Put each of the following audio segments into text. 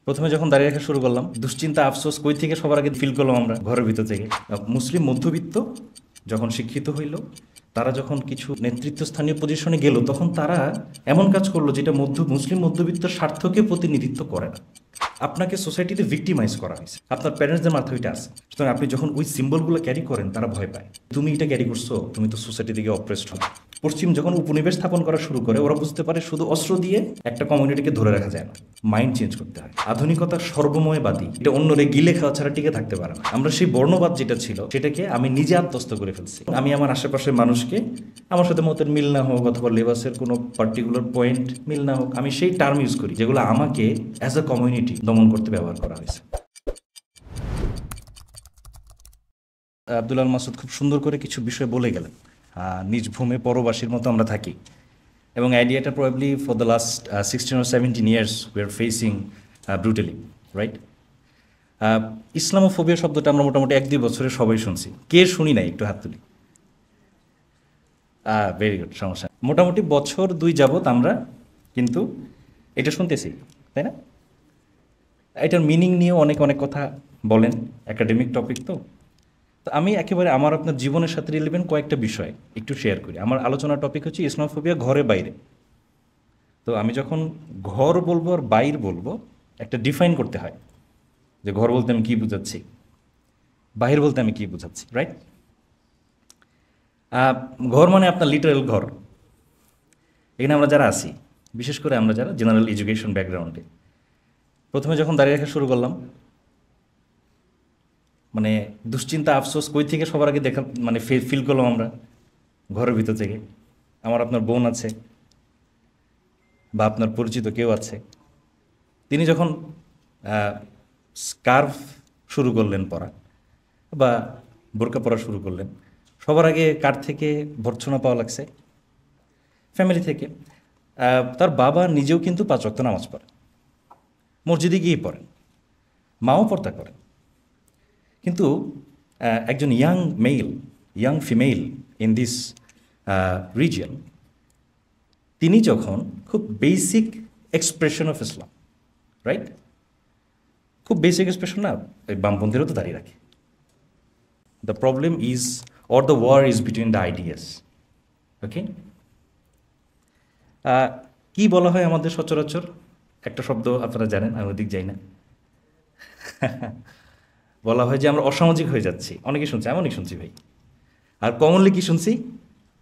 প্রথমে যখন দাঁড়িয়ে রাখা শুরু করলাম, দুশ্চিন্তা আফসোস কই থেকে সবার আগে ফিল করলাম আমরা ঘরের ভিতর থেকে। মুসলিম মধ্যবিত্ত যখন শিক্ষিত হইল, তারা যখন কিছু নেতৃত্বস্থানীয় পজিশনে গেল, তখন তারা এমন কাজ করলো যেটা মুসলিম মধ্যবিত্তের স্বার্থকে প্রতিনিধিত্ব করে না। আপনাকে সোসাইটিতে ভিক্টিমাইজ করা হয়েছে, আপনার প্যারেন্টসদের মাথায় ওইটা আছে। সুতরাং আপনি যখন ওই সিম্বলগুলো ক্যারি করেন, তারা ভয় পায়। তুমি এটা ক্যারি করছো, তুমি তো সোসাইটি থেকে অপ্রেসড হবে। পশ্চিম যখন উপনিবেশ স্থাপন করা শুরু করে, ওরা বুঝতে পারে শুধু অস্ত্র দিয়ে একটা কমিউনিটিকে ধরে রাখা যায় না, মাইন্ড চেঞ্জ করতে হয়। আধুনিকতার সর্বময়বাদী, এটা অন্যরে গিলে খাওয়া ছাড়া টিকে থাকতে পারে না। আমরা সেই বর্ণবাদ যেটা ছিল, সেটাকে আমি নিজে আত্মস্থ করে ফেলছি। আমি আমার আশেপাশের মানুষকে, আমার সাথে মতের মিল না হোক অথবা লেবাসের কোনো পার্টিকুলার পয়েন্ট মিল না হোক, আমি সেই টার্ম ইউজ করি যেগুলো আমাকে অ্যাজ আ কমিউনিটি দমন করতে ব্যবহার করা হয়েছে। আব্দুল আল মাসুদ খুব সুন্দর করে কিছু বিষয় বলে গেলেন। নিজ ভূমে পরবাসীর মতো আমরা থাকি, এবং আইডিয়াটা probably for the last 16 or 17 years we are facing brutally, right? Islamophobia শব্দটা আমরা মোটামুটি 1-2 বছরে সবাই শুনছি। কে শুনি নাই একটু হাত তুলি। ভেরি গুড, সমস্যা নেই। মোটামুটি বছর 2 যাবত আমরা কিন্তু এটা শুনতেছি, তাই না? এটার মিনিং নিয়েও অনেক অনেক কথা বলেন, একাডেমিক টপিক তো। তো আমি একেবারে আমার আপনার জীবনের সাথে রিলেভেন্ট কয়েকটা বিষয় একটু শেয়ার করি। আমার আলোচনার টপিক হচ্ছে ইসলামোফোবিয়া ঘরে বাইরে। তো আমি যখন ঘর বলবো আর বাইর বলবো, একটা ডিফাইন করতে হয় যে ঘর বলতে আমি কী বুঝাচ্ছি, বাহির বলতে আমি কী বুঝাচ্ছি, রাইট? ঘর মানে আপনার লিটারেল ঘর। এখানে আমরা যারা আছি, বিশেষ করে আমরা যারা জেনারেল এডুকেশন ব্যাকগ্রাউন্ডে, প্রথমে যখন দাঁড়িয়ে রাখা শুরু করলাম, মানে দুশ্চিন্তা আফসোস কই থেকে সবার আগে দেখা মানে ফিল করলাম আমরা ঘরের ভিতর থেকে। আমার আপনার বোন আছে বা আপনার পরিচিত কেউ আছে, তিনি যখন স্কার্ফ শুরু করলেন পরা বা বোরকা পরা শুরু করলেন, সবার আগে কার থেকে ভর্ৎসনা পাওয়া লাগছে? ফ্যামিলি থেকে। তার বাবা নিজেও কিন্তু 5 ওয়াক্ত নামাজ পড়ে, মসজিদে গিয়ে পড়েন, মাও পর্দা করেন। কিন্তু একজন young female in this region, তিনি যখন খুব basic expression of Islam, right? খুব বেসিক এক্সপ্রেশন না, এই বামপন্থীরাও তো দাঁড়িয়ে রাখে। The problem is or the war is between the ideas. Okay, কি বলা হয় আমাদের সচরাচর? একটা শব্দ আপনারা জানেন, আমি ওদিক যাই না। বলা হয় যে আমরা অসামাজিক হয়ে যাচ্ছি। অনেকে শুনছি, আমি অনেক শুনছি ভাই। আর কমনলি কি শুনছি?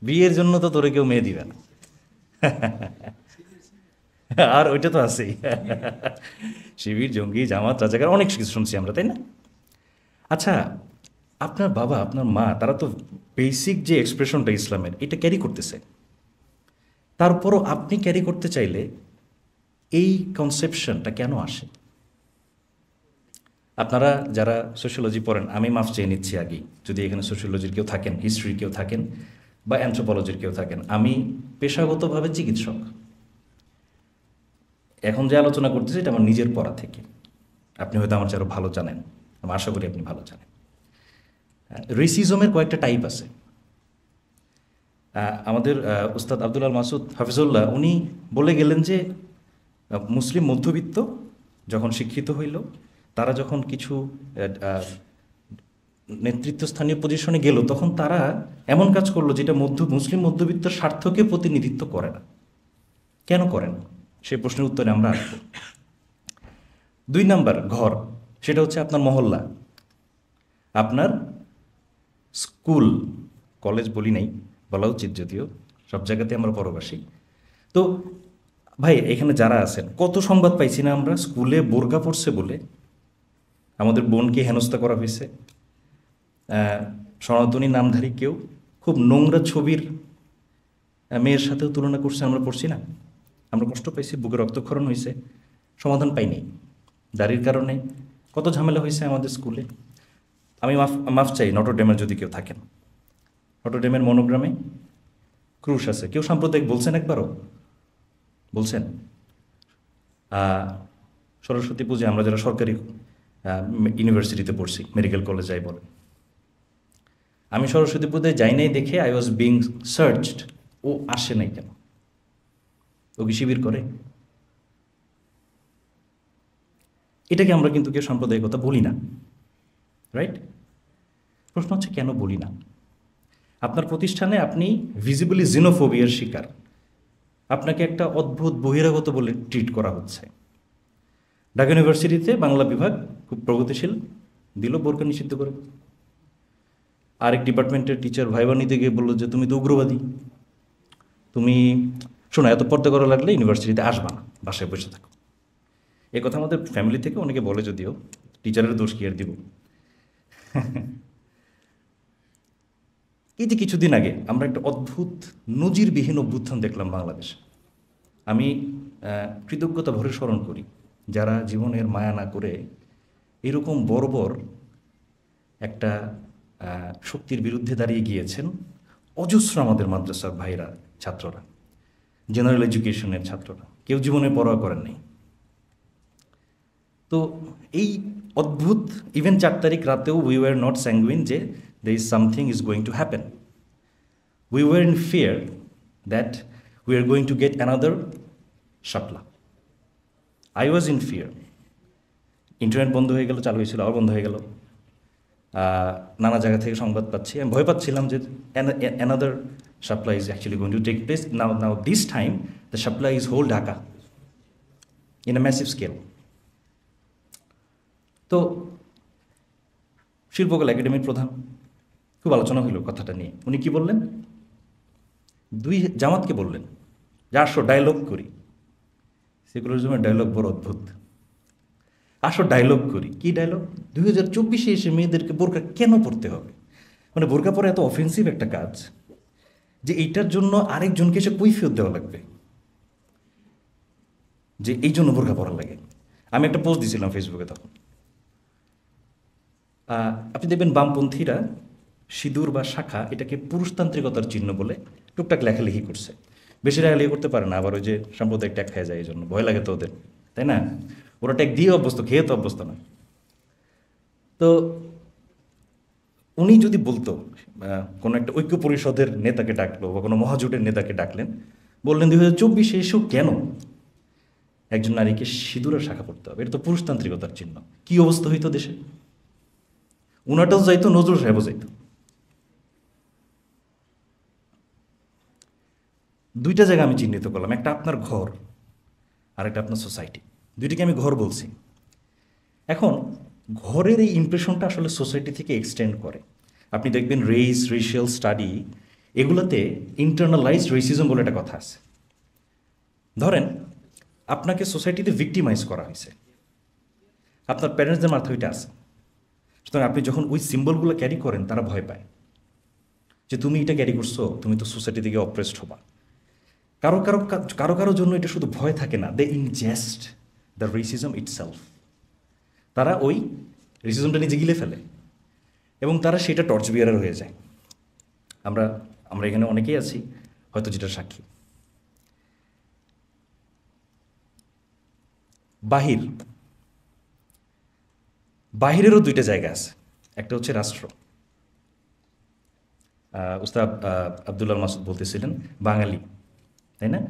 বিয়ের জন্য তো তোরে কেউ মেয়ে দিবে না। আর ওইটা তো আছেই। শিবির, জঙ্গি, জামাত, রাজাকার, অনেক কিছু শুনছি আমরা, তাই না? আচ্ছা, আপনার বাবা আপনার মা তারা তো বেসিক যে এক্সপ্রেশনটা ইসলামের, এটা ক্যারি করতেছে। তারপরও আপনি ক্যারি করতে চাইলে এই কনসেপশনটা কেন আসে? আপনারা যারা সোশিওলজি পড়েন, আমি মাফ চেয়ে নিচ্ছি আগেই, যদি এখানে সোশিওলজির কেউ থাকেন, হিস্ট্রির কেউ থাকেন বা অ্যানথ্রোপোলজির কেউ থাকেন। আমি পেশাগতভাবে চিকিৎসক। এখন যে আলোচনা করতেছি এটা আমার নিজের পড়া থেকে। আপনি হয়তো আমার চেয়ে আরও ভালো জানেন, আমি আশা করি আপনি ভালো জানেন। রেসিজমের কয়েকটা টাইপ আছে। আমাদের উস্তাদ আব্দুল আল মাসুদ হাফিজুল্লাহ উনি বলে গেলেন যে মুসলিম মধ্যবিত্ত যখন শিক্ষিত হইল, তারা যখন কিছু নেতৃত্বস্থানীয় পজিশনে গেল, তখন তারা এমন কাজ করলো যেটা মুসলিম মধ্যবিত্তের স্বার্থকে প্রতিনিধিত্ব করে না। কেন করেন সেই প্রশ্নের উত্তরে আমরা আসব। 2 নাম্বার ঘর, সেটা হচ্ছে আপনার মহল্লা, আপনার স্কুল, কলেজ বলি নাই, বলা উচিত যদিও, সব জায়গাতে আমরা পরবাসী। তো ভাই এখানে যারা আছেন, কত সংবাদ পাইছি না আমরা, স্কুলে বোরকা পড়ছে বলে আমাদের বোনকে হেনস্থা করা হয়েছে। সনাতনী নামধারী কেউ খুব নোংরা ছবির মেয়ের সাথেও তুলনা করছে, আমরা পড়ছি না? আমরা কষ্ট পাইছি, বুকে রক্তক্ষরণ হয়েছে, সমাধান পাইনি। দাড়ির কারণে কত ঝামেলা হয়েছে আমাদের স্কুলে। আমি মাফ চাই নটরডেমের যদি কেউ থাকেন, নটরডেমের মনোগ্রামে ক্রুশ আছে। কেউ সাম্প্রদায়িক বলছেন? একবারও বলছেন? সরস্বতী পূজা আমরা যারা সরকারি ইউনিভার্সিটিতে পড়ছি, মেডিকেল কলেজ যাই বলেন, আমি সরস্বতী পূজায় যাই নাই দেখে আই ওয়াজ বিং সার্চড। ও আসে নাই কেন? ও কি শিবির করে? এটাকে আমরা কিন্তু কেউ সাম্প্রদায়িকতা বলি না, রাইট? প্রশ্ন হচ্ছে কেন বলি না? আপনার প্রতিষ্ঠানে আপনি ভিজিবলি জিনোফোবিয়ার শিকার, আপনাকে একটা অদ্ভুত বহিরাগত বলে ট্রিট করা হচ্ছে। ঢাকা ইউনিভার্সিটিতে বাংলা বিভাগ খুব প্রগতিশীল, দিল বোরকা নিষিদ্ধ করে। আরেক ডিপার্টমেন্টের টিচার ভাইবা নিতে গিয়ে বললো যে তুমি তো উগ্রবাদী, তুমি শোনো এত পর্দা করা লাগলে ইউনিভার্সিটিতে আসবা না, বাসায় বসে থাকো। এ কথা আমাদের ফ্যামিলি থেকে অনেকে বলে, যদিও টিচারের দোষ কি আর দিব। এই যে কিছুদিন আগে আমরা একটা অদ্ভুত নজিরবিহীন অভ্যুত্থান দেখলাম বাংলাদেশে। আমি কৃতজ্ঞতা ভরে স্মরণ করি যারা জীবনের মায়া না করে এরকম বর্বর একটা শক্তির বিরুদ্ধে দাঁড়িয়ে গিয়েছেন। অজস্র আমাদের মাদ্রাসার ভাইরা, ছাত্ররা, জেনারেল এডুকেশনের ছাত্ররা, কেউ জীবনে পরোয়া করেন নাই। তো এই অদ্ভুত ইভেন 4 তারিখ রাতেও উই ওয়ার নট স্যাঙ্গুইন যে there is something is going to happen. We were in fear that we are going to get another Shapla. I was in fear. Internet বন্ধ হয়ে গেল, চালু হয়েছিল, আবার বন্ধ হয়ে গেল। নানা জায়গা থেকে সংবাদ পাচ্ছি, আমি ভয় পাচ্ছিলাম যে another Shapla is actually going to take place. Now this time the Shapla is whole Dhaka in a massive scale. তো শিল্পকলা একাডেমির প্রধান, খুব আলোচনা হইল কথাটা নিয়ে। উনি কি বললেন? জামাতকে বললেন যে আসো ডায়লগ করি। সেকুলারিজমের ডায়লগ বড় অদ্ভুত। আসো ডায়লগ করি। কি ডায়লগ? 2024-এ এসে মেয়েদেরকে বোরকা কেন পড়তে হবে? মানে বোরকা পরে এত অফেন্সিভ একটা কাজ যে এইটার জন্য আরেকজনকে এসে কৈফিয়ত দেওয়া লাগবে যে এই জন্য বোরকা পরা লাগে। আমি একটা পোস্ট দিয়েছিলাম ফেসবুকে তখন। আপনি দেখবেন বামপন্থীরা সিঁদুর বা শাখা এটাকে পুরুষতান্ত্রিকতার চিহ্ন বলে টুকটাক লেখালেখি করছে। বেশি লেখালেখি করতে পারে না, আবার ওই যে সাম্প্রদায়িক ট্যাগ খেয়ে যায়, এই জন্য ভয় লাগে তো ওদের, তাই না? ওরা ট্যাগ দিয়ে অভ্যস্ত, খেয়ে তো অভ্যস্ত না। তো উনি যদি বলতো, কোনো একটা ঐক্য পরিষদের নেতাকে ডাকলো বা কোনো মহাজোটের নেতাকে ডাকলেন, বললেন 2024-এ এসেও কেন একজন নারীকে সিঁদুরের শাখা পড়তে হবে? এটা তো পুরুষতান্ত্রিকতার চিহ্ন। কি অবস্থা হইতো দেশে? উনাটাও যাইতো, নজরুল সাহেবও যাইতো। দুইটা জায়গা আমি চিহ্নিত করলাম, একটা আপনার ঘর আর একটা আপনার সোসাইটি। দুইটাকে আমি ঘর বলছি। এখন ঘরের এই ইমপ্রেশনটা আসলে সোসাইটি থেকে এক্সটেন্ড করে। আপনি দেখবেন রেশিয়াল স্টাডি, এগুলোতে ইন্টারনালাইজড রেসিজম বলে একটা কথা আছে। ধরেন আপনাকে সোসাইটিতে ভিক্টিমাইজ করা হয়েছে, আপনার প্যারেন্টসদের মাথায় ওইটা আছে। সুতরাং আপনি যখন ওই সিম্বলগুলো ক্যারি করেন, তারা ভয় পায় যে তুমি এটা ক্যারি করছো, তুমি তো সোসাইটি থেকে অপ্রেসড হবা। কারো কারো কারো কারো জন্য এটা শুধু ভয় থাকে না, দে ইনজেস্ট দ্য রেসিজম ইটসেলফ। তারা ওই রেসিজমটা নিজে গিলে ফেলে এবং তারা সেটা টর্চ বিয়ারার হয়ে যায়। আমরা আমরা এখানে অনেকেই আছি হয়তো যেটা সাক্ষী। বাহিরেরও দুইটা জায়গা আছে। একটা হচ্ছে রাষ্ট্র। উস্তাদ আব্দুল্লাহ মাসুদ বলতেছিলেন বাঙালি, তাই না?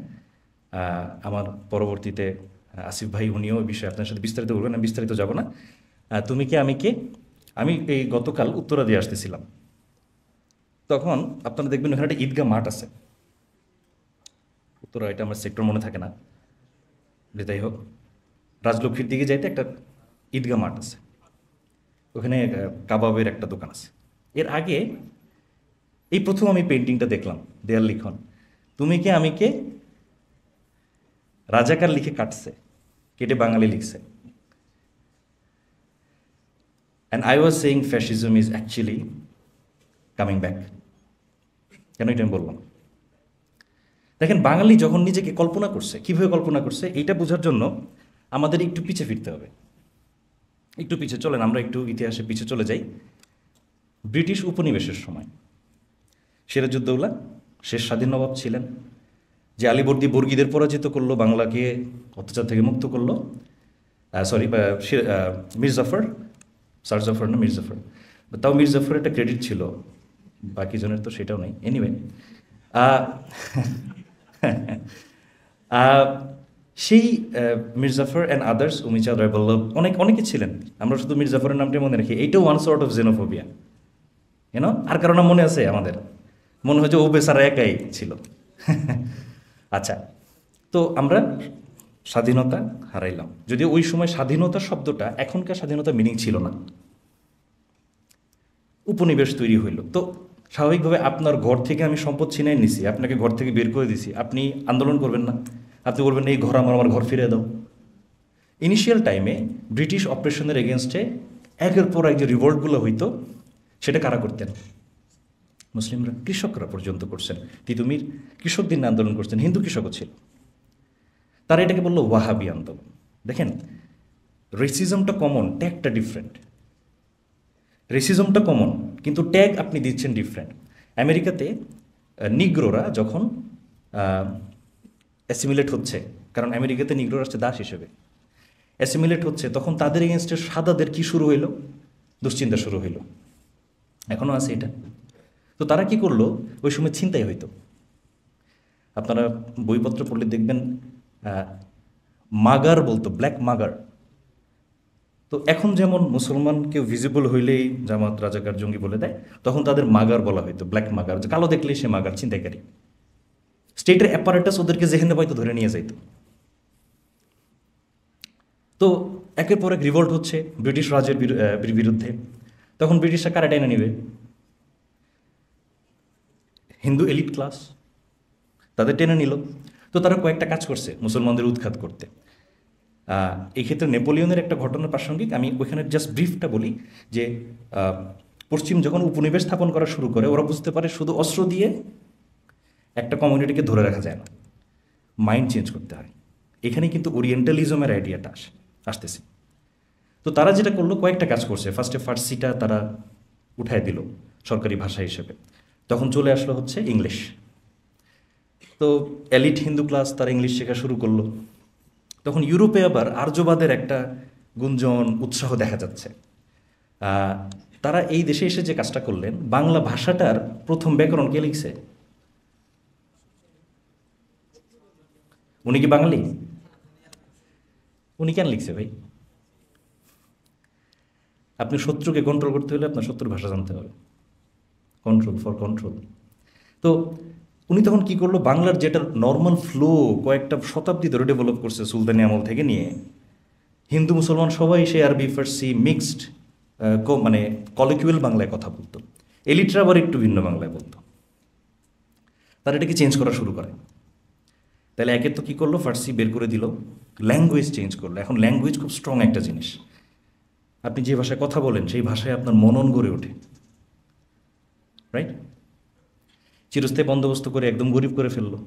আমার পরবর্তীতে আসিফ ভাই, উনিও এই বিষয়ে আপনার সাথে বিস্তারিত বলবেন, আমি বিস্তারিত যাব না। তুমি কে আমি কে, আমি এই গতকাল উত্তরা দিয়ে আসতেছিলাম, তখন আপনারা দেখবেন ওখানে একটা ঈদগাহ মাঠ আছে। উত্তরা, এটা আমার সেক্টর মনে থাকে না, যাই হোক, রাজলক্ষ্মীর দিকে যাইতে একটা ঈদগাহ মাঠ আছে, ওখানে কাবাবের একটা দোকান আছে। এর আগে এই প্রথম আমি পেন্টিংটা দেখলাম, দেয়াল লিখন, তুমি কে আমি কে, রাজাকার লিখে কাটছে, কেটে বাঙালি লিখছে। And I was saying fascism is actually coming back. কেন এটা আমি বললাম? দেখেন, বাঙালি যখন নিজেকে কল্পনা করছে, কীভাবে কল্পনা করছে, এইটা বোঝার জন্য আমাদের একটু পিছে ফিরতে হবে। একটু পিছে চলেন, আমরা একটু ইতিহাসে পিছে চলে যাই। ব্রিটিশ উপনিবেশের সময় সিরাজউদ্দৌলা শেষ স্বাধীন নবাব ছিলেন, যে আলীবর্দী বর্গীদের পরাজিত করলো, বাংলাকে অত্যাচার থেকে মুক্ত করলো। মীর জাফর, স্যার জাফর না, মীর জাফর, তাও মীর জাফরের একটা ক্রেডিট ছিল, বাকি জনের তো সেটাও নেই। এনিওয়ে, সেই মির্জাফর অ্যান্ড আদার্স উমিচাঁদ রায় বল্লভ অনেকে ছিলেন, আমরা শুধু মির্জাফরের নামটি মনে রাখি, এইটাও ওয়ান সর্ট অফ জেনোফোবিয়া, আর কারো নাম মনে আছে আমাদের? মনে হয় যে ও বেচারা একাই ছিল। আচ্ছা, তো আমরা স্বাধীনতা হারাইলাম, যদিও ওই সময় স্বাধীনতা শব্দটা এখনকার স্বাধীনতা মিনিং ছিল না, উপনিবেশ তৈরি হইল। তো স্বাভাবিকভাবে আপনার ঘর থেকে আমি সম্পদ ছিনাই নিছি, আপনাকে ঘর থেকে বের করে দিছি, আপনি আন্দোলন করবেন না? আপনি বলবেন এই ঘর আমার ঘর ফিরে দাও। ইনিশিয়াল টাইমে ব্রিটিশ অপারেশনের এগেনস্টে একের পর এক যে রিভোল্টগুলো হইতো, সেটা কারা করতেন? মুসলিমরা, কৃষকরা পর্যন্ত করছেন। তিতুমির কৃষকদের নিয়ে আন্দোলন করছেন, হিন্দু কৃষকও ছিল। তারা এটাকে বললো ওয়াহাবি আন্দোলন। দেখেন, রেসিজমটা কমন, ট্যাগটা ডিফারেন্ট। রেসিজমটা কমন, কিন্তু ট্যাগ আপনি দিচ্ছেন ডিফারেন্ট। আমেরিকাতে নিগ্রোরা যখন অ্যাসিমিলেট হচ্ছে, কারণ আমেরিকাতে নিগ্রোরা আসছে দাস হিসেবে, অ্যাসিমিলেট হচ্ছে, তখন তাদের এগেনস্টে সাদাদের কি শুরু হইল? দুশ্চিন্তা শুরু হইল। এখনও আছে এটা। তো তারা কি করলো? ওই সময় ছিনতাই হইতো। আপনারা বইপত্র পড়লে দেখবেন মাগার বলতো, ব্ল্যাক মাগার। তো এখন যেমন মুসলমান কেউ ভিজিবল হইলেই জামাত, রাজাকার, জঙ্গি বলে দেয়, তখন তাদের মাগার বলা হইতো, ব্ল্যাক মাগার, যে কালো দেখলেই সে মাগার, ছিনতাইকারী। স্টেটের অ্যাপারেটাস ওদেরকে যেখানে পাইতো ধরে নিয়ে যাইতো। তো একের পর এক রিভোল্ট হচ্ছে ব্রিটিশ রাজের বিরুদ্ধে। তখন ব্রিটিশরা কারা টেনে নিবে? হিন্দু এলিট ক্লাস, তাদের টেনে নিল। তো তারা কয়েকটা কাজ করছে মুসলমানদের উৎখাত করতে। এই ক্ষেত্রে নেপোলিয়নের একটা ঘটনা প্রাসঙ্গিক, আমি ওইখানে জাস্ট ব্রিফটা বলি যে পশ্চিম যখন উপনিবেশ স্থাপন করা শুরু করে, ওরা বুঝতে পারে শুধু অস্ত্র দিয়ে একটা কমিউনিটিকে ধরে রাখা যায় না, মাইন্ড চেঞ্জ করতে হয়। এখানে কিন্তু ওরিয়েন্টালিজমের আইডিয়াটা আসতেছে। তো তারা যেটা করলো, কয়েকটা কাজ করছে। ফার্স্টে ফার্সিটা তারা উঠায় দিল সরকারি ভাষা হিসেবে। তখন চলে আসলো হচ্ছে ইংলিশ। তো এলিট হিন্দু ক্লাস তারা ইংলিশ শেখা শুরু করলো। তখন ইউরোপে আবার আর্যবাদের একটা গুঞ্জন, উৎসাহ দেখা যাচ্ছে। তারা এই দেশে এসে যে কাজটা করলেন, বাংলা ভাষাটার প্রথম ব্যাকরণ কে লিখছে? উনি কি বাঙালি? উনি কেন লিখছে ভাই? আপনি শত্রুকে কন্ট্রোল করতে হলে আপনার শত্রুর ভাষা জানতে হবে। Control for control. তো উনি তখন কি করলো, বাংলার যেটা নর্মাল ফ্লো কয়েকটা শতাব্দী ধরে ডেভেলপ করছে সুলতানি আমল থেকে নিয়ে, হিন্দু মুসলমান সবাই সে আরবি ফার্সি মিক্সড, মানে কলিকুয়াল বাংলায় কথা বলতো। এলিটরা আবার একটু ভিন্ন বাংলায় বলতো। তারা এটাকে চেঞ্জ করা শুরু করে। তাহলে একে তো কী করলো, ফার্সি বের করে দিল, ল্যাঙ্গুয়েজ চেঞ্জ করলো। এখন ল্যাঙ্গুয়েজ খুব স্ট্রং একটা জিনিস। আপনি যে ভাষায় কথা বলেন সেই ভাষায় আপনার মনন গড়ে ওঠে, রাইট? চিরস্থায়ী বন্দোবস্ত করে একদম গরিব করে ফেললো।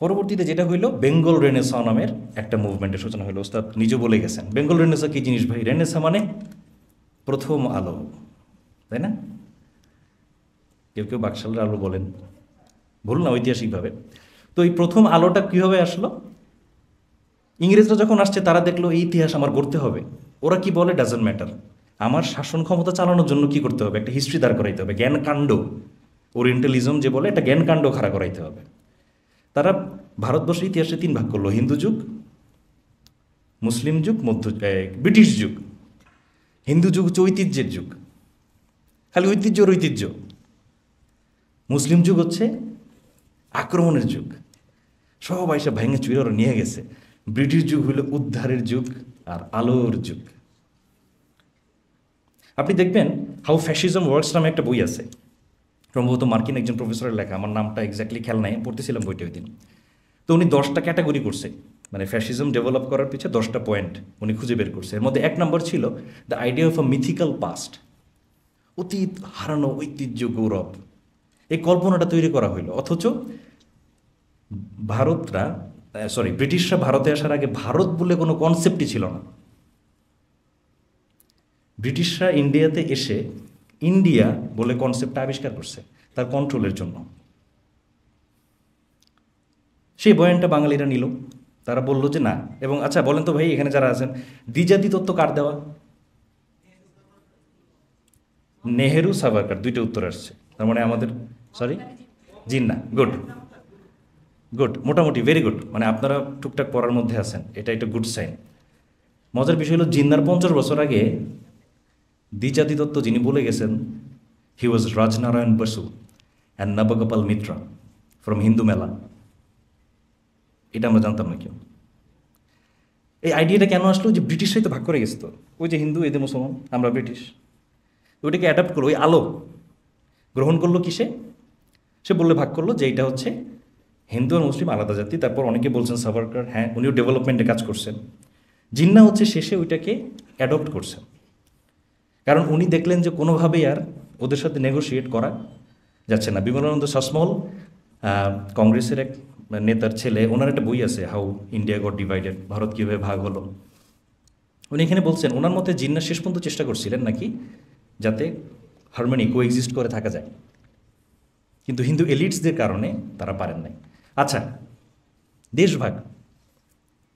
পরবর্তীতে যেটা হইলো, বেঙ্গল রেনেসা নামের একটা মুভমেন্টের সূচনা হলো। ওস্তাদ নিজে বলে গেছেন বেঙ্গল রেনেসা কী জিনিস ভাই? রেনেসা মানে প্রথম আলো, তাই না? কেউ কেউ বাকশালের আলো বলেন, ভুল না ঐতিহাসিকভাবে। তো এই প্রথম আলোটা কীভাবে আসলো? ইংরেজরা যখন আসছে তারা দেখলো এই ইতিহাস আমার গড়তে হবে। ওরা কি বলে? ডাজন্ট ম্যাটার, আমার শাসন ক্ষমতা চালানোর জন্য কি করতে হবে? একটা হিস্ট্রি দাঁড় করাইতে হবে, জ্ঞানকাণ্ড। ওরিয়েন্টালিজম যে বলে, একটা জ্ঞানকাণ্ড খাড়া করাইতে হবে। তারা ভারতবর্ষের ইতিহাসে 3 ভাগ করলো, হিন্দু যুগ, মুসলিম যুগ, ব্রিটিশ যুগ। হিন্দু যুগ হচ্ছে ঐতিহ্যের যুগ, খালি ঐতিহ্যর ঐতিহ্য। মুসলিম যুগ হচ্ছে আক্রমণের যুগ, সব এসে ভেঙে চুরে ওরা নিয়ে গেছে। ব্রিটিশ যুগ হলো উদ্ধারের যুগ আর আলোর যুগ। আপনি দেখবেন হাউ ফ্যাসিজম ওয়ার্কস নামে একটা বই আছে, সম্ভবত মার্কিন একজন প্রফেসরের লেখা, আমার নামটা এক্স্যাক্টলি খেয়াল নাই, পড়তেছিলাম বইটা ওই দিন। তো উনি 10টা ক্যাটাগরি করছে, মানে ফ্যাসিজম ডেভেলপ করার পিছিয়ে 10টা পয়েন্ট উনি খুঁজে বের করছে। এর মধ্যে 1 নম্বর ছিল the idea of a mythical past, অতীত হারানো ঐতিহ্য গৌরব। এই কল্পনাটা তৈরি করা হইলো, অথচ ব্রিটিশরা ভারতে আসার আগে ভারত বলে কোনো কনসেপ্টই ছিল না। ব্রিটিশরা ইন্ডিয়াতে এসে ইন্ডিয়া বলে কনসেপ্টটা আবিষ্কার করছে তার কন্ট্রোলের জন্য। সেই বয়ানটা বাঙালিরা নিল, তারা বলল যে না। এবং আচ্ছা বলেন তো ভাই, এখানে যারা আছেন, দ্বিজাতি তত্ত্ব কার দেওয়া? নেহেরু, সাভারকার, 2টা উত্তর আসছে। তার মানে আমাদের জিন্না, গুড। গুড, মোটামুটি ভেরি গুড, মানে আপনারা টুকটাক পড়ার মধ্যে আছেন, এটা একটা গুড সাইন। মজার বিষয় হলো জিন্নার 50 বছর আগে দ্বিজাতি দত্ত যিনি বলে গেছেন he was Rajnarayan Basu and Nabagopal Mitra from Hindu Mela, এটা আমরা জানতাম না কেউ। এই আইডিয়াটা কেন আসলো? যে ব্রিটিশরাই তো ভাগ করে গেছে, তো ওই যে হিন্দু এদের মুসলমান, আমরা ব্রিটিশ, ওইটাকে অ্যাডাপ্ট করলো, ওই আলো গ্রহণ করলো কিসে? সে বললে ভাগ করলো যে এটা হচ্ছে হিন্দু আর মুসলিম আলাদা জাতি। তারপর অনেকে বলছেন সাভারকার, হ্যাঁ উনিও ডেভেলপমেন্টে কাজ করছেন। জিন্না হচ্ছে শেষে ওইটাকে অ্যাডপ্ট করছেন, কারণ উনি দেখলেন যে কোনোভাবেই আর ওদের সাথে নেগোশিয়েট করা যাচ্ছে না। বিমলানন্দ শাসমল কংগ্রেসের এক নেতার ছেলে, ওনার একটা বই আছে how India goat divided, Bharat কীভাবে ভাগ হলো। উনি এখানে বলছেন ওনার মতে জিন্না শেষ পর্যন্ত চেষ্টা করছিলেন নাকি যাতে হারমোনি কোএক্সিস্ট করে থাকা যায়, কিন্তু হিন্দু এলিটসদের কারণে তারা পারেন নাই। আচ্ছা, দেশ ভাগ,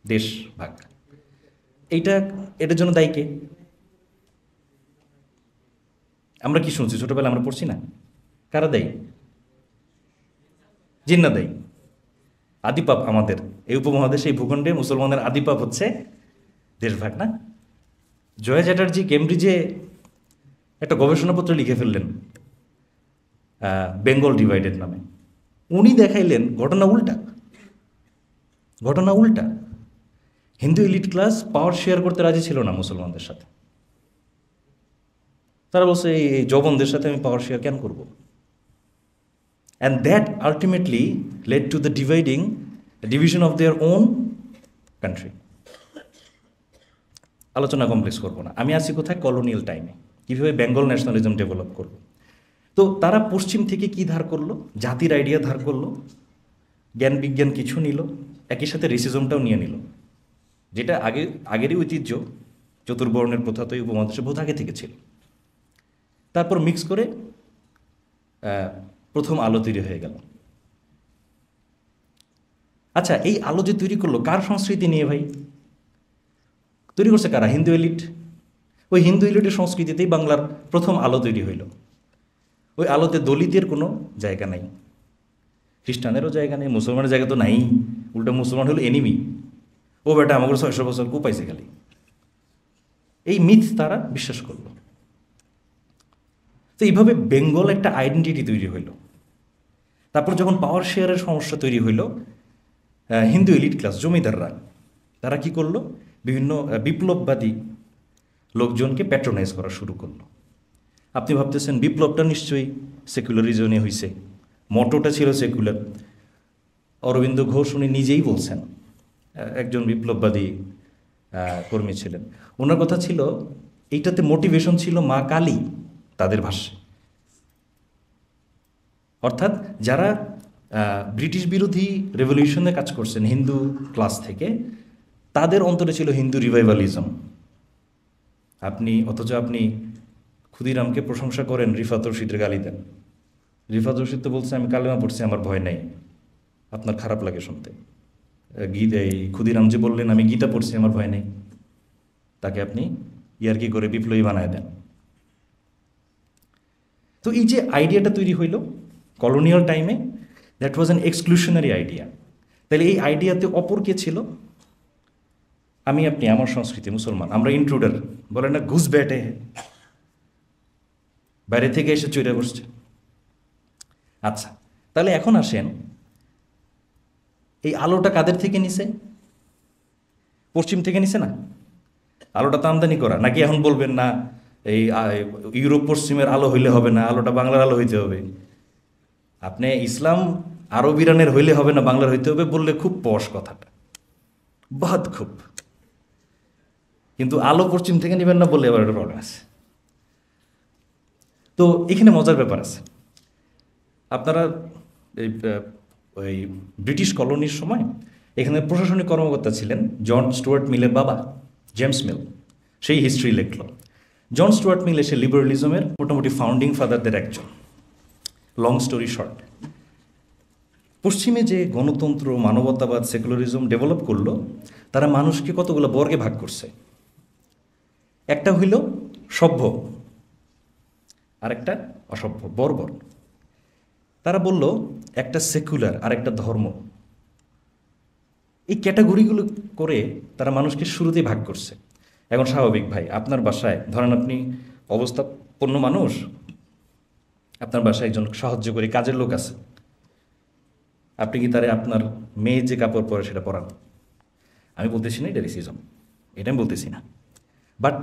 দেশ ভাগ এটার জন্য দায়ী কে? আমরা কি শুনছি ছোটবেলা, আমরা পড়ছি না? কারা দায়ী? জিন্না দায়ী। আদিপাপ আমাদের এই উপমহাদেশে, এই ভূখণ্ডে মুসলমানের আদিপাপ হচ্ছে দেশভাগ, না? জয়া চ্যাটার্জি কেমব্রিজে একটা গবেষণাপত্র লিখে ফেললেন বেঙ্গল ডিভাইডেড নামে। উনি দেখাইলেন ঘটনা উল্টা, ঘটনা উল্টা। হিন্দু এলিট ক্লাস পাওয়ার শেয়ার করতে রাজি ছিল না মুসলমানদের সাথে। তারা বলছে এই যৌবনদের সাথে আমি পাওয়ার শেয়ার কেন করব? And that ultimately led to the division of their own country. আলোচনা কমপ্লেক্স করবো না, আমি আছি কোথায়? কলোনিয়াল টাইমে কীভাবে বেঙ্গল ন্যাশনালিজম ডেভেলপ করবো। তো তারা পশ্চিম থেকে কি ধার করলো? জাতির আইডিয়া ধার করলো, জ্ঞান বিজ্ঞান কিছু নিল, একই সাথে রেসিজমটাও নিয়ে নিল, যেটা আগেরই ঐতিহ্য। চতুর্বর্ণের প্রথা তো এই উপমহাদেশে বহুত আগে থেকে ছিল। তারপর মিক্স করে প্রথম আলো তৈরি হয়ে গেল। আচ্ছা, এই আলো যে তৈরি করলো কার সংস্কৃতি নিয়ে ভাই? তৈরি করছে কারা? হিন্দু এলিট। ওই হিন্দু এলিটের সংস্কৃতিতেই বাংলার প্রথম আলো তৈরি হইল। ওই আলোতে দলিতের কোনো জায়গা নাই, খ্রিস্টানেরও জায়গা নেই, মুসলমানের জায়গা তো নাই। উল্টা মুসলমান হলো এনিমি, ও বেটা আমাকে 600 বছর কুপাইছে খালি। এই মিথ তারা বিশ্বাস করল। তো এইভাবে বেঙ্গল একটা আইডেন্টিটি তৈরি হইল। তারপর যখন পাওয়ার শেয়ারের সমস্যা তৈরি হইল, হিন্দু এলিট ক্লাস জমিদাররা তারা কি করলো? বিভিন্ন বিপ্লববাদী লোকজনকে প্যাট্রোনাইজ করা শুরু করলো। আপনি ভাবতেছেন বিপ্লবটা নিশ্চয়ই সেকুলারিজমে হয়েছে, মটোটা ছিল সেকুলার। অরবিন্দ ঘোষ উনি নিজেই বলছেন, একজন বিপ্লববাদী কর্মী ছিলেন। ওনার কথা ছিল এইটাতে মোটিভেশন ছিল মা কালী, তাদের ভাষ্যে। অর্থাৎ যারা ব্রিটিশ বিরোধী রেভলিউশনে কাজ করছেন হিন্দু ক্লাস থেকে, তাদের অন্তরে ছিল হিন্দু রিভাইভালিজম। অথচ আপনি ক্ষুদিরামকে প্রশংসা করেন, রিফাত রশিদের গালি দেন। রিফাত রশিদ তো বলছে আমি কালেমা পড়ছি, আমার ভয় নেই। আপনার খারাপ লাগে শুনতে। এই ক্ষুদিরাম যে বললেন আমি গীতা পড়ছি, আমার ভয় নেই, তাকে আপনি ইয়ার্কি করে বিপ্লবী বানায় দেন। তো এই যে আইডিয়াটা তৈরি হইল কলোনিয়াল টাইমে, দ্যাট ওয়াজ অ্যান এক্সক্লুশনারি আইডিয়া। তাহলে এই আইডিয়াতে অপর কে ছিল? আমি আপনি, আমার সংস্কৃতি মুসলমান, আমরা ইন্ট্রুডার, বলে না ঘুষ ব্যাটে, বাইরে থেকে এসে চইরা বসছে। আচ্ছা, তাহলে এখন আসেন, এই আলোটা কাদের থেকে নিছে? পশ্চিম থেকে নিছে না? আলোটা তো আমদানি করা নাকি? এখন বলবেন না এই ইউরোপ পশ্চিমের আলো হইলে হবে না, আলোটা বাংলার আলো হইতে হবে। আপনি ইসলাম আরব ইরানের হইলে হবে না, বাংলার হইতে হবে বললে খুব পশ কথাটা, বাদ খুব। কিন্তু আলো পশ্চিম থেকে নেবেন না বললে এবার একটা প্রবলেম আছে। তো এখানে মজার ব্যাপার আছে। আপনারা ওই ব্রিটিশ কলোনির সময় এখানে প্রশাসনিক কর্মকর্তা ছিলেন জন স্টুয়ার্ট মিলের বাবা, জেমস মিল। সেই হিস্ট্রি লিখল। জন স্টুয়ার্ট মিল এসে লিবারেলিজমের মোটামুটি ফাউন্ডিং ফাদারদের একজন। লং স্টোরি শর্ট, পশ্চিমে যে গণতন্ত্র, মানবতাবাদ, সেকুলারিজম ডেভেলপ করলো, তারা মানুষকে কতগুলো বর্গে ভাগ করছে। একটা হইল সভ্য, আর একটা অসভ্য, বর্বর। তারা বলল একটা সেকুলার আর একটা ধর্ম, এই ক্যাটাগরিগুলো করে তারা মানুষকে শুরুতেই ভাগ করছে। এখন স্বাভাবিক ভাই, আপনার বাসায় ধরেন আপনি অবস্থাপন্ন মানুষ, আপনার বাসায় একজন সাহায্যকারী কাজের লোক আছে, আপনি কি তারে আপনার মেয়ে যে কাপড় পরে সেটা পরান? আমি বলতেছি না এটা রেসিজম, এটা আমি বলতেছি না। বাট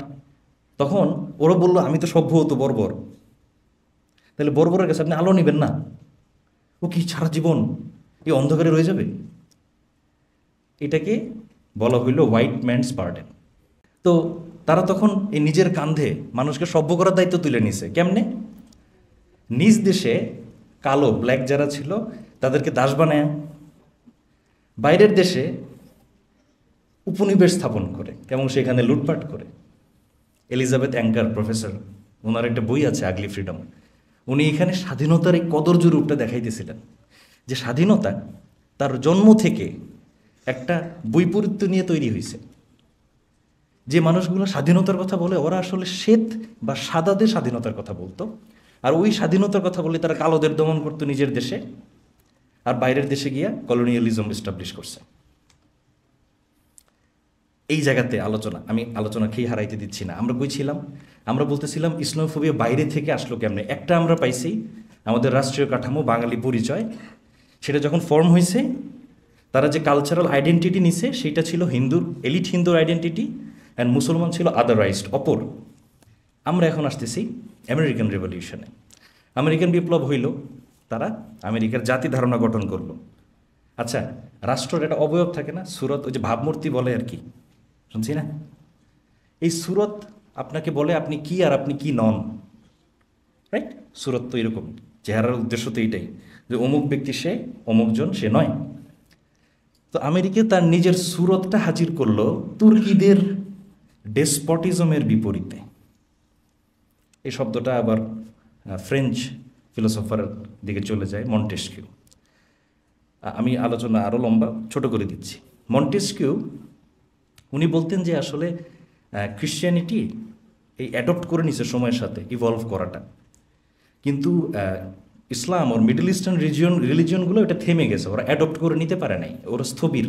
তখন ওরা বললো আমি তো সভ্য হতো বর্বর, তাহলে বর্বরের কাছে আপনি আলো নেবেন না? ও কি সারা জীবন এই অন্ধকারে রয়ে যাবে? এটাকে বলা হইল হোয়াইট ম্যানস বার্ডেন। তো তারা তখন এই নিজের কাঁধে মানুষকে সভ্য করার দায়িত্ব তুলে নিছে। কেমনে? নিজ দেশে কালো ব্ল্যাক যারা ছিল তাদেরকে দাস বানায়, বাইরের দেশে উপনিবেশ স্থাপন করে এবং সেখানে লুটপাট করে। এলিজাবেথ অ্যাঙ্কার প্রফেসর, ওনার একটা বই আছে আগলি ফ্রিডম, উনি এখানে স্বাধীনতার এই কদর্য রূপটা দেখাইতেছিলেন, যে স্বাধীনতা তার জন্ম থেকে একটা বৈপরীত্য নিয়ে তৈরি হয়েছে। যে মানুষগুলো স্বাধীনতার কথা বলে ওরা আসলে শ্বেত বা সাদাদের স্বাধীনতার কথা বলতো, আর ওই স্বাধীনতার কথা বলে তারা কালোদের দমন করতো নিজের দেশে, আর বাইরের দেশে গিয়া কলোনিয়ালিজম এস্টাবলিশ করছে। এই জায়গাতে আমি আলোচনা খেয়ে হারাইতে দিচ্ছি না। আমরা কইছিলাম, আমরা বলতেছিলাম ইসলামোফোবিয়া বাইরে থেকে আসলো কেমনে। একটা আমরা পাইছি আমাদের রাষ্ট্রীয় কাঠামো বাঙালি পরিচয়, সেটা যখন ফর্ম হয়েছে তারা যে কালচারাল আইডেন্টিটি নিছে সেটা ছিল হিন্দুর, এলিট হিন্দুর আইডেন্টিটি, অ্যান্ড মুসলমান ছিল আদারওয়াইজড, অপর। আমরা এখন আসতেছি আমেরিকান রেভলিউশনে। আমেরিকান বিপ্লব হইল, তারা আমেরিকার জাতি ধারণা গঠন করলো। আচ্ছা, রাষ্ট্রের একটা অবয়ব থাকে না, সুরত, ওই যে ভাবমূর্তি বলে আর কি, শুনছি না? এই সুরত আপনাকে বলে আপনি কি আর আপনি কি নন, রাইট? সুরত তো এরকম, চেহারার উদ্দেশ্য তো এইটাই যে অমুক ব্যক্তি সে, অমুকজন সে নয়। তো আমেরিকা তার নিজের সুরতটা হাজির করলো তুর্কিদের ডেসপটিজমের বিপরীতে। এই শব্দটা আবার ফ্রেঞ্চ ফিলোসফারের দিকে চলে যায়, মন্টেস্কিউ। আমি আলোচনা আরও লম্বা ছোট করে দিচ্ছি। মন্টেস্কিউ উনি বলতেন যে আসলে খ্রিশ্চিয়ানিটি এই অ্যাডপ্ট করে নিছে সময়ের সাথে, ইভলভ করাটা, কিন্তু ইসলাম ওর মিডল ইস্টার্ন রিলিজিয়নগুলো এটা থেমে গেছে, ওরা অ্যাডপ্ট করে নিতে পারে নাই, ওরা স্থবির।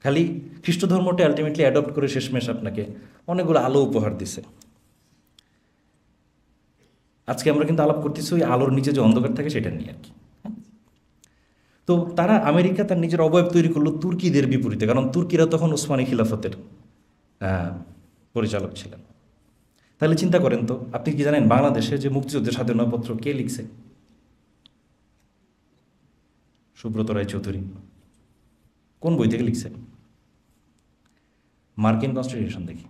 খালি খ্রিস্ট ধর্মটা আলটিমেটলি অ্যাডপ্ট করে শেষমেশ আপনাকে অনেকগুলো আলো উপহার দিছে। আজকে আমরা কিন্তু আলাপ করতেছি ওই আলোর নিচে যে অন্ধকার থাকে সেটা নিয়ে আর কি। তো তারা আমেরিকা তার নিজের অবয়ব তৈরি করলো তুর্কিদের বিপরীতে, কারণ তুর্কিরা তখন উসমানী খিলাফতের পরিচালক ছিলেন। তাহলে চিন্তা করেন তো, আপনি কি জানেন বাংলাদেশে যে মুক্তিযুদ্ধের স্বাধীনতাপত্র কে লিখছে? সুব্রত রায় চৌধুরী। কোন বই থেকে লিখছে? মার্কিন কনস্টিটিউশন দেখি,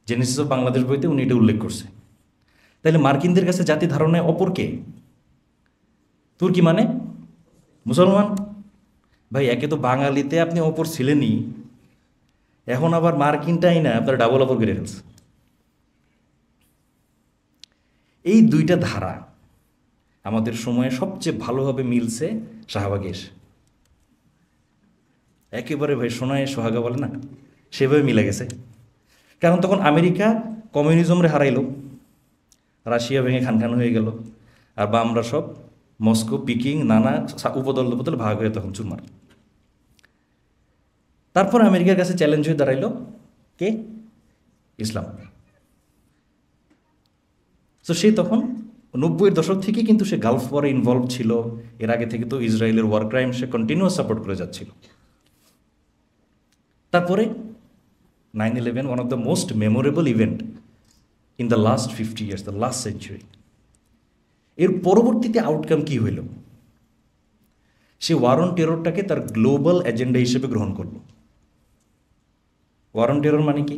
জেনেসিস অফ বাংলাদেশ বইতে উনি এটা উল্লেখ করছে। তাহলে মার্কিনদের কাছে জাতি ধারণায় অপর কে? তুর্কি মানে মুসলমান। ভাই, একে তো বাঙালিতে আপনি অপর ছিলেনই, এখন আবার মার্কিনটাই না আপনার ডাবল অপর করে ফেলছে। এই দুইটা ধারা আমাদের সময়ে সবচেয়ে ভালোভাবে মিলছে শাহবাগে এসে। একেবারে ভাই সোনায় সোহাগা বলে না, সেভাবে মিলে গেছে। কারণ তখন আমেরিকা কমিউনিজমরে হারাইল, রাশিয়া ভেঙে খান খান হয়ে গেল, আর বা আমরা সব মস্কো, পিকিং, নানা উপদল উপদল ভাগ হয়ে তখন চুরমার। তারপর আমেরিকার কাছে চ্যালেঞ্জ হয়ে দাঁড়াইল কে? ইসলাম। তো সে তখন 90-এর দশক থেকে কিন্তু সে গালফ ওয়ারে ইনভলভ ছিল। এর আগে থেকে তো ইসরায়েলের ওয়ার ক্রাইম সে কন্টিনিউয়াস সাপোর্ট করে যাচ্ছিল। তারপরে 9/11, one of the most memorable event in the last 50 years, the last century. এর পরবর্তীতে আউটকাম কি হইল? সে ওয়ার অন টেররটাকে তার গ্লোবাল এজেন্ডা হিসেবে গ্রহণ করল। ওয়ার অন টেরর মানে কি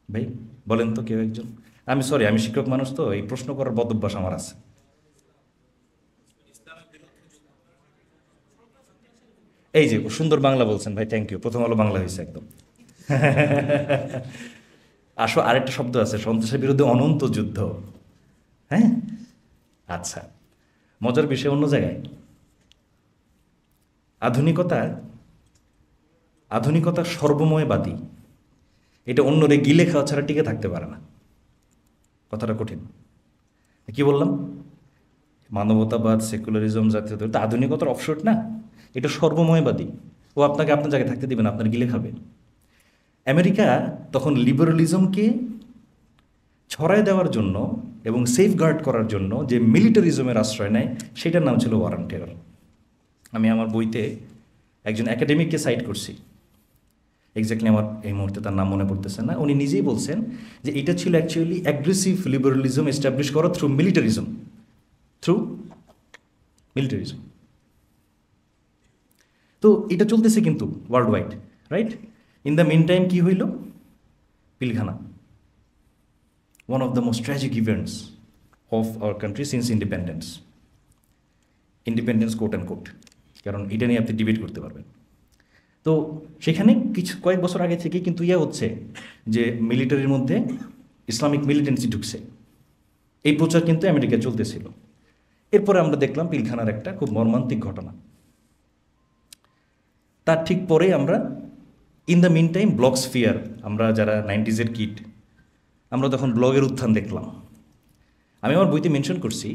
ভাই বলেন তো কেউ একজন? আমি শিক্ষক মানুষ, তো এই প্রশ্ন করার বদভ্যাস আমার আছে। এই যে সুন্দর বাংলা বলছেন ভাই, থ্যাংক ইউ। প্রথম আলো বাংলা হয়েছে একদম। আরেকটা শব্দ আছে, সন্ত্রাসের বিরুদ্ধে অনন্ত যুদ্ধ। হ্যাঁ, আচ্ছা, মজার বিষয় অন্য জায়গায়। আধুনিকতা সর্বময়বাদী, এটা অন্যরে গিলে খাওয়া ছাড়া টিকে থাকতে পারে না। কথাটা কঠিন। কি বললাম? মানবতাবাদ, সেকুলারিজম, জাতীয়তা, আধুনিকতার অফশোট না, এটা সর্বময়বাদী। ও আপনাকে আপনার জায়গায় থাকতে দেবে না, আপনার গিলে খাবে। আমেরিকা তখন লিবারালিজমকে ছড়ায় দেওয়ার জন্য এবং সেফগার্ড করার জন্য যে মিলিটারিজমের আশ্রয় নেয়, সেটার নাম ছিল ওয়ার অন টেরর। আমি আমার বইতে একজন একাডেমিককে সাইট করছি, এক্স্যাক্টলি আমার এই মুহূর্তে তার নাম মনে পড়তেছে না। উনি নিজেই বলছেন যে এটা ছিল অ্যাকচুয়ালি অ্যাগ্রেসিভ লিবারালিজম এস্টাবলিশ করা থ্রু মিলিটারিজম, তো এটা চলতেছে কিন্তু world wide, right? In the mean time কী হইল? Pilkhana, one of the most tragic events of our country since independence quote unquote, কারণ এটা নিয়ে আপনি ডিবেট করতে পারবেন। তো সেখানে কয়েক বছর আগে থেকে কিন্তু হচ্ছে যে মিলিটারির মধ্যে ইসলামিক মিলিটেন্সি ঢুকছে, এই প্রচার কিন্তু আমেরিকায় চলতেছিল। এরপরে আমরা দেখলাম পিলখানার একটা খুব মর্মান্তিক ঘটনা। তার ঠিক পরে আমরা ইন দ্য মিন টাইম ব্লগস্ফিয়ার, আমরা যারা 90s কিড, আমরা তখন ব্লগের উত্থান দেখলাম। আমি আমার বইতে মেনশন করছি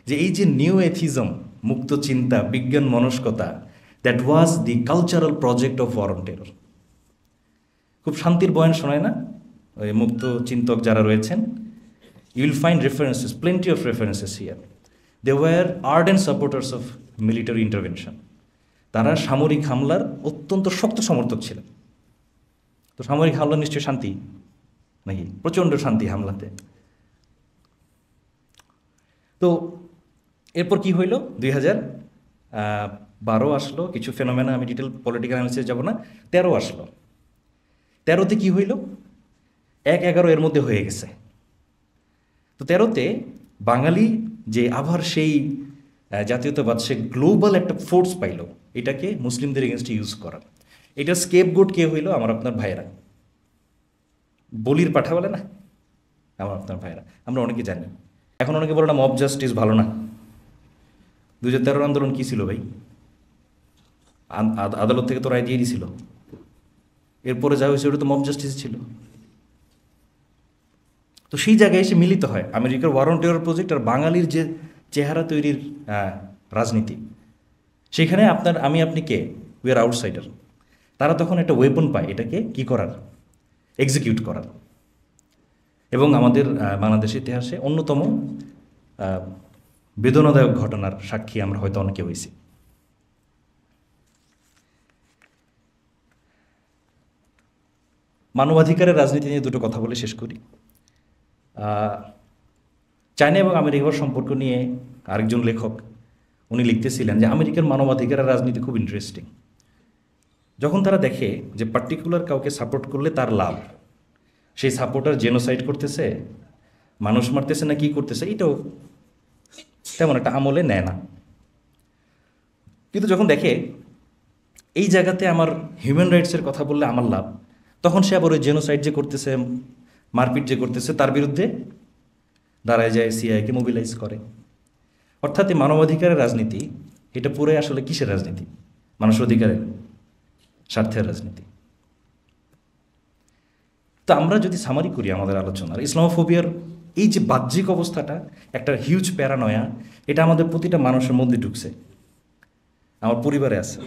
যে এই যে নিউ এথিজম, মুক্ত চিন্তা, বিজ্ঞান মনস্কতা, that was the cultural project of war on terror. খুব শান্তির বয়ান শোনায় না ওই মুক্ত চিন্তক যারা রয়েছেন? You will find references, plenty of references here. They were ardent supporters of military intervention. তারা সামরিক হামলার অত্যন্ত শক্ত সমর্থক ছিলেন। তো সামরিক হামলা নিশ্চয়ই শান্তি নাকি? প্রচণ্ড শান্তি হামলাতে। তো এরপর কি হইল? 2012 আসলো, কিছু ফেনোমেনা, আমি ডিটেল পলিটিক্যাল অ্যানালিসিস যাব না। 13 আসলো। 13তে কি হইল? 1-11 এর মধ্যে হয়ে গেছে। তো 13তে বাঙালি যে আবার সেই জাতীয়তাবাদ, সে গ্লোবাল একটা ফোর্স পাইল এটাকে মুসলিমদের এগেনস্টে ইউজ করার। এটা স্কেপগোট কে হইল? আমার আপনার ভাইয়েরা, বলির পাঠা বলে না, আমার আপনার ভাইয়েরা। আমরা অনেকে জানি। এখন অনেকে বলে না মব জাস্টিস ভালো না। 2013 আন্দোলন কী ছিল ভাই? আদালত থেকে তো রায় দিয়ে দিয়েছিল। এরপরে যা হয়েছে ওটা তো মব জাস্টিস ছিল। তো সেই জায়গায় এসে মিলিত হয় আমেরিকার ওয়ার অন টেরর প্রজেক্ট আর বাঙালির যে চেহারা তৈরির রাজনীতি। সেখানে আপনি কে? We are outsider. তারা তখন একটা ওয়েপন পায় এটাকে কি করার, এক্সিকিউট করার। এবং আমাদের বাংলাদেশের ইতিহাসে অন্যতম বেদনাদায়ক ঘটনার সাক্ষী আমরা হয়তো অনেকে হয়েছি। মানবাধিকারের রাজনীতি নিয়ে দুটো কথা বলে শেষ করি। চায়না এবং আমেরিকার সম্পর্ক নিয়ে আরেকজন লেখক উনি লিখতেছিলেন যে আমেরিকার মানবাধিকারের রাজনীতি খুব ইন্টারেস্টিং। যখন তারা দেখে যে পার্টিকুলার কাউকে সাপোর্ট করলে তার লাভ, সেই সাপোর্টার জেনোসাইড করতেছে, মানুষ মারতেছে না কি করতেছে, এটাও তেমন একটা আমলে নেয় না। কিন্তু যখন দেখে এই জায়গাতে আমার হিউম্যান রাইটসের কথা বললে আমার লাভ, তখন সে আবার ওই জেনোসাইড যে করতেছে, মারপিট যে করতেছে, তার বিরুদ্ধে দাঁড়ায় যায়, সিআইকে মোবিলাইজ করে। অর্থাৎ এই মানবাধিকারের রাজনীতি এটা পুরো আসলে কিসের রাজনীতি? মানুষের অধিকারের স্বার্থের রাজনীতি। তো আমরা যদি সামারি করি আমাদের আলোচনার, ইসলামোফোবিয়ার এই যে বাহ্যিক অবস্থাটা, একটা হিউজ প্যারানয়া, এটা আমাদের প্রতিটা মানুষের মধ্যে ঢুকছে, আমার পরিবারে আছে।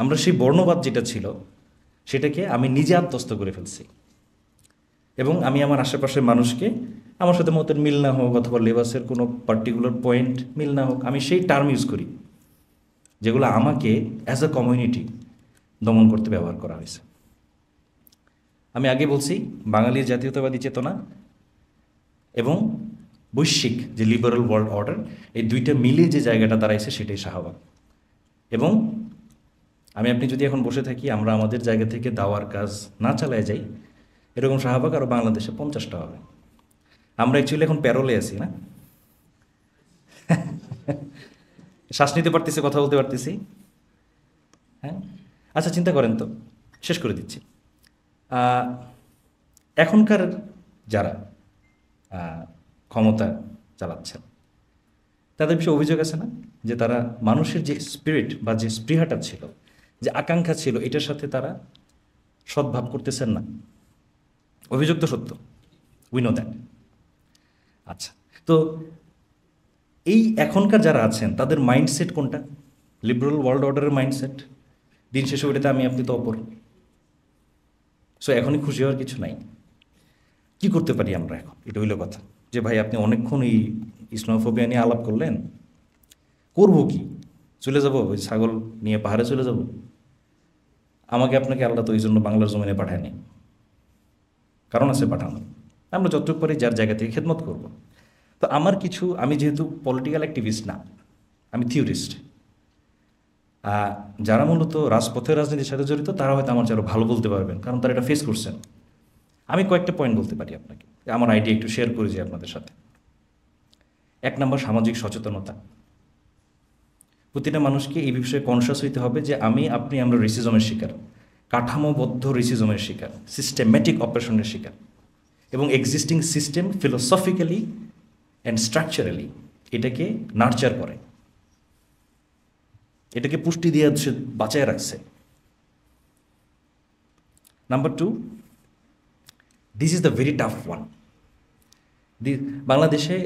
আমরা সেই বর্ণবাদ যেটা ছিল সেটাকে আমি নিজে আত্মস্থ করে ফেলছি, এবং আমি আমার আশেপাশের মানুষকে, আমার সাথে মতের মিল না হোক অথবা লেবাসের কোনো পার্টিকুলার পয়েন্ট মিল না হোক, আমি সেই টার্ম ইউজ করি যেগুলো আমাকে অ্যাজ আ কমিউনিটি দমন করতে ব্যবহার করা হয়েছে। আমি আগে বলছি বাঙালির জাতীয়তাবাদী চেতনা এবং বৈশ্বিক যে লিবারাল ওয়ার্ল্ড অর্ডার, এই দুইটা মিলে যে জায়গাটা দাঁড়াইছে সেটাই শাহবাগ। এবং আপনি যদি এখন বসে থাকি, আমরা আমাদের জায়গা থেকে দাওয়ার কাজ না চালায় যাই, এরকম শাহবাগ আরও বাংলাদেশে 50টা হবে। আমরা অ্যাকচুয়ালি এখন প্যারোলে আছি না, শ্বাস নিতে পারতেছি, কথা বলতে পারতেছি। হ্যাঁ, আচ্ছা চিন্তা করেন তো, শেষ করে দিচ্ছি। এখনকার যারা ক্ষমতা চালাচ্ছেন তাদের বিষয়ে অভিযোগ আছে না যে তারা মানুষের যে স্পিরিট বা যে স্পৃহাটা ছিল, যে আকাঙ্ক্ষা ছিল, এটার সাথে তারা সদ্ভাব করতেছেন না। অভিযোগ তো সত্য, উই নো দ্যাট। আচ্ছা, তো এই এখনকার যারা আছেন তাদের মাইন্ডসেট কোনটা? লিবারাল ওয়ার্ল্ড অর্ডারের মাইন্ডসেট, দিন শেষে ওইটাতে আমি আপনি তো অপর। সো এখনই খুশি হওয়ার কিছু নাই। কি করতে পারি আমরা এখন, এটা হইল কথা। যে ভাই আপনি অনেকক্ষণ এই ইসলামোফোবিয়া নিয়ে আলাপ করলেন, করবো কি? চলে যাব ওই ছাগল নিয়ে পাহাড়ে চলে যাব? আমাকে আপনাকে আল্লাহ তো এই জন্য বাংলার জমিনে পাঠায়নি, কারণ আছে পাঠানো। আমরা যতটুকু পারি যার জায়গা থেকে খেদমত করব। তো আমার কিছু, আমি যেহেতু পলিটিক্যাল অ্যাক্টিভিস্ট না, আমি থিওরিস্ট, যারা মূলত রাজপথের রাজনীতির সাথে জড়িত তারা হয়তো আমার আরও ভালো বলতে পারবেন, কারণ তারা এটা ফেস করছেন। আমি কয়েকটা পয়েন্ট বলতে পারি আপনাকে, আমার আইডিয়া একটু শেয়ার করি যে আপনাদের সাথে। 1 নম্বর, সামাজিক সচেতনতা। প্রতিটা মানুষকে এই বিষয়ে কনসাস হইতে হবে যে আমরা রেসিজমের শিকার, কাঠামোবদ্ধ রেসিজমের শিকার, সিস্টেম্যাটিক অপারেশনের শিকার, এবং existing system philosophically and structurally এটাকে নার্চার করে, এটাকে পুষ্টি দিয়ে সে বাঁচায় রাখছে। Number 2, this is the very tough one. বাংলাদেশে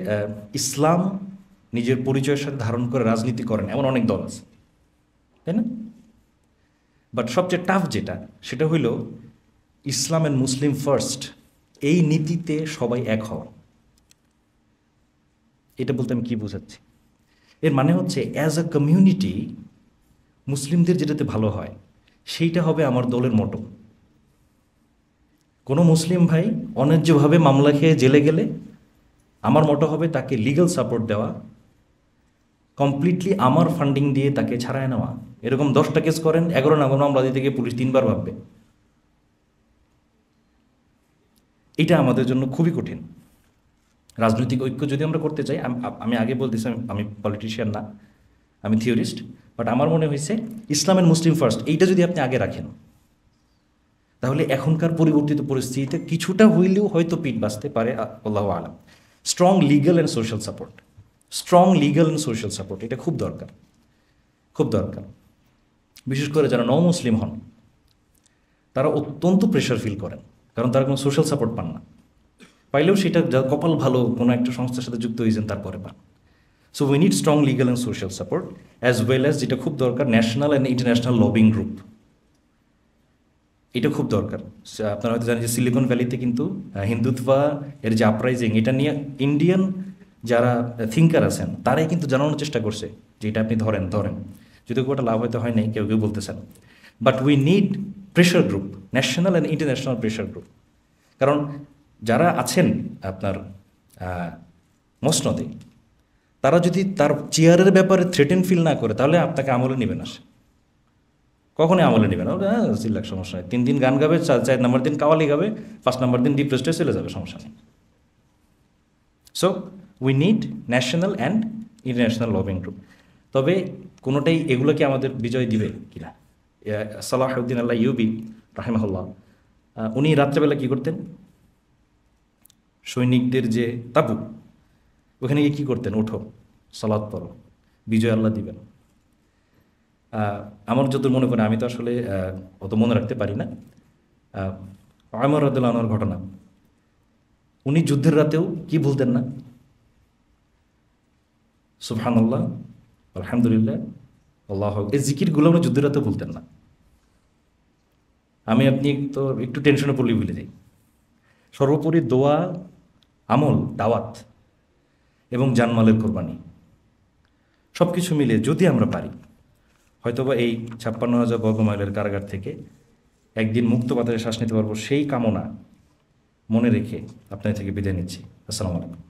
ইসলাম নিজের পরিচয়ের সাথে ধারণ করে রাজনীতি করেন এমন অনেক দল আছে, তাই না? বাট সবচেয়ে টাফ যেটা, সেটা হইল ইসলাম অ্যান্ড মুসলিম ফার্স্ট, এই নীতিতে সবাই এক হওয়া। এটা বলতে আমি কি বোঝাচ্ছি? এর মানে হচ্ছে অ্যাজ আ কমিউনিটি মুসলিমদের যেটাতে ভালো হয় সেইটা হবে আমার দলের মোটো। কোনো মুসলিম ভাই অন্যায্যভাবে মামলা খেয়ে জেলে গেলে আমার মোটো হবে তাকে লিগ্যাল সাপোর্ট দেওয়া, কমপ্লিটলি আমার ফান্ডিং দিয়ে তাকে ছাড়ায় নেওয়া। এরকম 10টা কেস করেন, 11 নম্বর মামলা দিতে গিয়ে পুলিশ 3বার ভাববে। এটা আমাদের জন্য খুবই কঠিন। রাজনৈতিক ঐক্য যদি আমরা করতে চাই, আমি আগে বলতেছি আমি পলিটিশিয়ান না, আমি থিওরিস্ট, বাট আমার মনে হয়েছে ইসলাম অ্যান্ড মুসলিম ফার্স্ট এইটা যদি আপনি আগে রাখেন, তাহলে এখনকার পরিবর্তিত পরিস্থিতিতে কিছুটা হইলেও হয়তো পিঠ বাঁচতে পারে, আল্লাহু আলাম। Strong legal and social support, strong legal and social support, এটা খুব দরকার, খুব দরকার। বিশেষ করে যারা নন মুসলিম হন তারা অত্যন্ত প্রেশার ফিল করেন, কারণ তারা কোনো সোশ্যাল সাপোর্ট পান না। পাইলেও সেটা কপাল ভালো কোনো একটা সংস্থার সাথে যুক্ত হয়েছেন তারপরে পান। So we need strong legal and social support, as well as যেটা খুব দরকার, national and international lobbying group. এটা খুব দরকার। আপনারা হয়তো জানেন যে সিলিকন ভ্যালিতে কিন্তু হিন্দুত্বা এর যে আপরাইজিং, এটা নিয়ে ইন্ডিয়ান যারা থিঙ্কার আছেন তারাই কিন্তু জানানোর চেষ্টা করছে যে এটা আপনি ধরেন, যদিও ওটা লাভ হয়তো হয় নাই, কেউ বলতেছেন। But we need pressure group, national and international pressure group. কারণ যারা আছেন আপনার মসনদে, তারা যদি তার চেয়ারের ব্যাপারে থ্রেটেন ফিল না করে, তাহলে আপনাকে আমলে নেবে না। সে কখনই আমলে নেবে না। চিল্লাক সমস্যা নেই, 3 দিন গান গাবে, 4 নম্বর দিন কাওয়ালি গাবে, 5 নম্বর দিন ডিপ্রেসড হয়ে চলে যাবে, সমস্যা নেই। So we need national and international lobbying group. তবে কোনোটাই এগুলোকে আমাদের বিজয় দিবে কিনা? সালাহউদ্দিন আল্লাহ ইউবি রাহিমাহুল্লাহ, উনি রাত্রেবেলা কী করতেন? সৈনিকদের যে তাবু, ওখানে গিয়ে কী করতেন? ওঠো, সালাত পড়ো, বিজয় আল্লাহ দিবেন। আমার যত মনে পড়ে, আমি তো আসলে অত মনে রাখতে পারি না, ওমর রাদিয়াল্লাহু আনহুর ঘটনা। উনি যুদ্ধের রাতেও কি বলতেন না? সুবহানাল্লাহ, আলহামদুলিল্লাহ, আল্লাহু আকবার। এই জিকিরগুলো উনি যুদ্ধের রাতেও বলতেন না। আপনি তো একটু টেনশনে পড়লেই ভুলে যাই। সর্বোপরি দোয়া, আমল, দাওয়াত এবং জানমালের কোরবানি সব কিছু মিলে যদি আমরা পারি, হয়তোবা এই 56,000 বর্গমাইলের কারাগার থেকে একদিন মুক্ত বাতাসে শ্বাস নিতে পারবো, সেই কামনা মনে রেখে আপনার থেকে বিদায় নিচ্ছি। আসসালামু আলাইকুম।